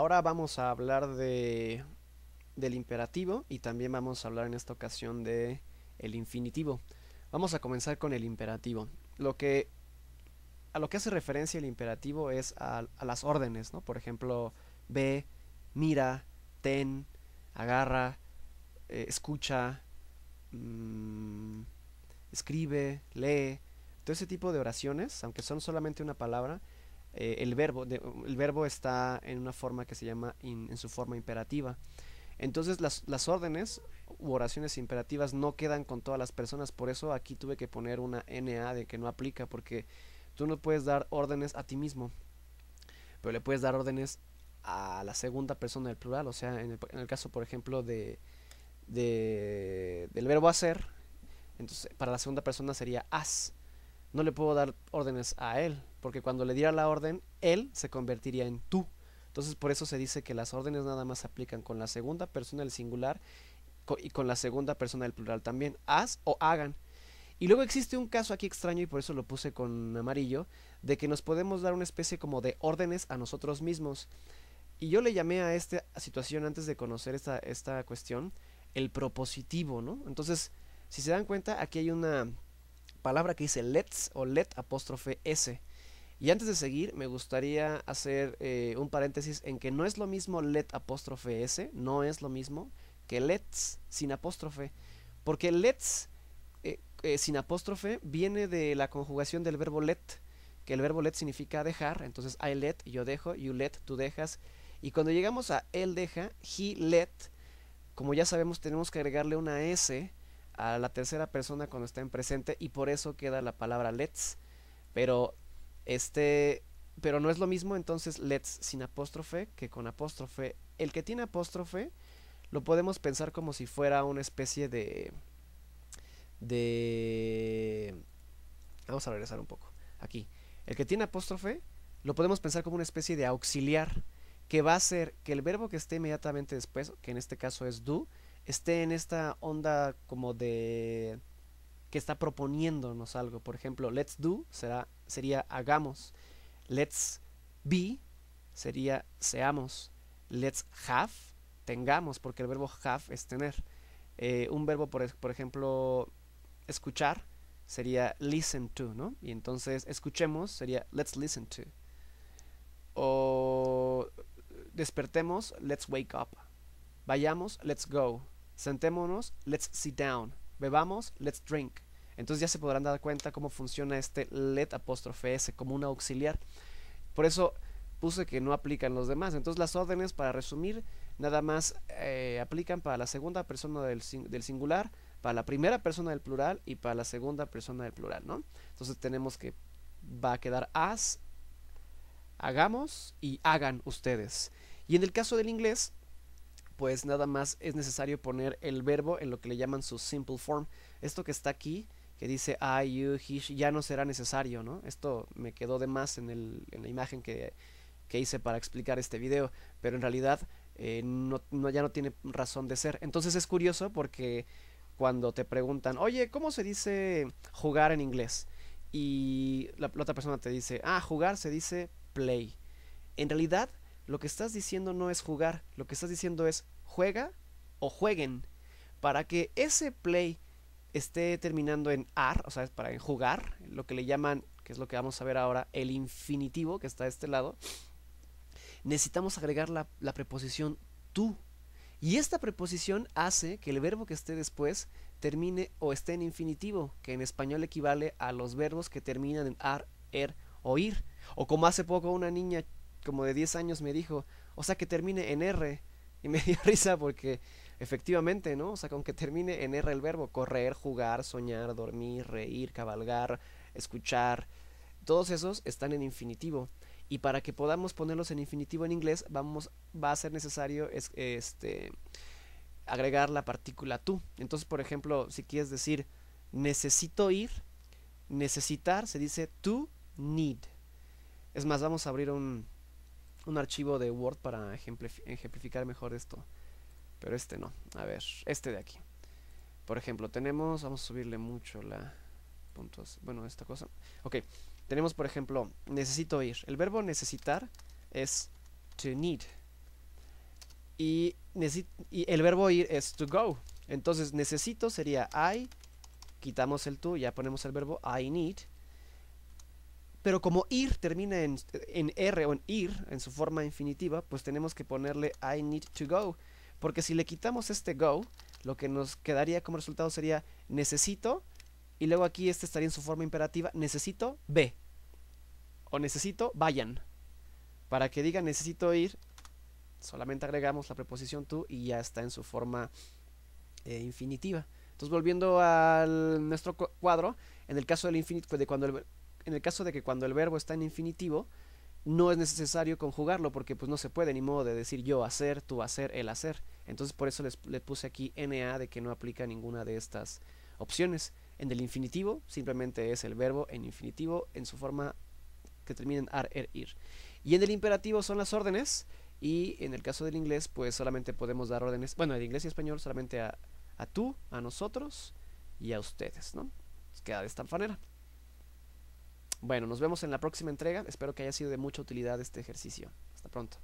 ahora vamos a hablar del imperativo y también vamos a hablar en esta ocasión de el infinitivo. Vamos a comenzar con el imperativo. A lo que hace referencia el imperativo es a las órdenes, ¿no? Por ejemplo, ve, mira, ten, agarra, escucha, mm, escribe, lee. Todo ese tipo de oraciones, aunque son solamente una palabra, el verbo está en una forma que se llama en su forma imperativa. Entonces las órdenes u oraciones imperativas no quedan con todas las personas, por eso aquí tuve que poner una NA de que no aplica, porque tú no puedes dar órdenes a ti mismo, pero le puedes dar órdenes a la segunda persona del plural, o sea, en el caso, por ejemplo, del verbo hacer, entonces para la segunda persona sería haz. No le puedo dar órdenes a él, porque cuando le diera la orden, él se convertiría en tú. Entonces por eso se dice que las órdenes nada más se aplican con la segunda persona del singular y con la segunda persona del plural también, haz o hagan. Y luego existe un caso aquí extraño y por eso lo puse con amarillo, de que nos podemos dar una especie como de órdenes a nosotros mismos. Y yo le llamé a esta situación antes de conocer esta cuestión el propositivo, ¿no? Entonces, si se dan cuenta, aquí hay una palabra que dice let's o let apóstrofe s. Y antes de seguir, me gustaría hacer un paréntesis en que no es lo mismo let apóstrofe s, no es lo mismo que let's sin apóstrofe, porque let's sin apóstrofe viene de la conjugación del verbo let, que el verbo let significa dejar, entonces I let, yo dejo, you let, tú dejas, y cuando llegamos a él deja, he let, como ya sabemos tenemos que agregarle una s a la tercera persona cuando está en presente y por eso queda la palabra let's, pero este, pero no es lo mismo entonces let's sin apóstrofe que con apóstrofe. El que tiene apóstrofe lo podemos pensar como si fuera una especie de... Vamos a regresar un poco. Aquí. El que tiene apóstrofe lo podemos pensar como una especie de auxiliar que va a hacer que el verbo que esté inmediatamente después, que en este caso es do, esté en esta onda como de que está proponiéndonos algo. Por ejemplo, let's do sería hagamos. Let's be sería seamos. Let's have, tengamos, porque el verbo have es tener. Un verbo, por ejemplo, escuchar sería listen to, ¿no? Y entonces escuchemos sería let's listen to. O despertemos, let's wake up. Vayamos, let's go. Sentémonos, let's sit down. Bebamos, let's drink. Entonces ya se podrán dar cuenta cómo funciona este let apóstrofe s como un auxiliar. Por eso puse que no aplican los demás. Entonces las órdenes, para resumir, nada más aplican para la segunda persona del singular, para la primera persona del plural y para la segunda persona del plural, ¿no? Entonces tenemos que va a quedar as, hagamos y hagan ustedes. Y en el caso del inglés, pues nada más es necesario poner el verbo en lo que le llaman su simple form. Esto que está aquí, que dice I, you, he, she, ya no será necesario, ¿no? Esto me quedó de más en la imagen que hice para explicar este video, pero en realidad ya no tiene razón de ser. Entonces es curioso porque cuando te preguntan, oye, ¿cómo se dice jugar en inglés? Y la otra persona te dice, ah, jugar se dice play. En realidad, lo que estás diciendo no es jugar, lo que estás diciendo es juega o jueguen. Para que ese play esté terminando en ar, o sea, para en jugar, lo que le llaman, que es lo que vamos a ver ahora, el infinitivo que está de este lado, necesitamos agregar la preposición tú. Y esta preposición hace que el verbo que esté después termine o esté en infinitivo, que en español equivale a los verbos que terminan en ar, er o ir. O como hace poco una niña como de 10 años me dijo, o sea que termine en R. Y me dio risa porque efectivamente, ¿no? O sea, con que termine en R el verbo, correr, jugar, soñar, dormir, reír, cabalgar, escuchar, todos esos están en infinitivo. Y para que podamos ponerlos en infinitivo en inglés, va a ser necesario agregar la partícula tú. Entonces, por ejemplo, si quieres decir necesito ir, necesitar se dice to need. Es más, vamos a abrir un archivo de Word para ejemplificar mejor esto. Pero este no. A ver, este de aquí. Por ejemplo, vamos a subirle mucho la puntos. Bueno, esta cosa. Ok, tenemos por ejemplo, necesito ir. El verbo necesitar es to need. y el verbo ir es to go. Entonces necesito sería I, quitamos el to, ya ponemos el verbo I need. Pero como ir termina en R o en ir, en su forma infinitiva, pues tenemos que ponerle I need to go. Porque si le quitamos este go, lo que nos quedaría como resultado sería necesito, y luego aquí este estaría en su forma imperativa, necesito ve, o necesito vayan. Para que diga necesito ir, solamente agregamos la preposición to y ya está en su forma infinitiva. Entonces, volviendo a nuestro cuadro, en el caso del en el caso de que cuando el verbo está en infinitivo, no es necesario conjugarlo porque pues no se puede, ni modo de decir yo hacer, tú hacer, él hacer. Entonces por eso le puse aquí NA de que no aplica ninguna de estas opciones. En el infinitivo simplemente es el verbo en infinitivo en su forma que termina en ar, er, ir. Y en el imperativo son las órdenes, y en el caso del inglés pues solamente podemos dar órdenes, bueno, en inglés y español solamente a tú, a nosotros y a ustedes, ¿no? Pues queda de esta manera. Bueno, nos vemos en la próxima entrega. Espero que haya sido de mucha utilidad este ejercicio. Hasta pronto.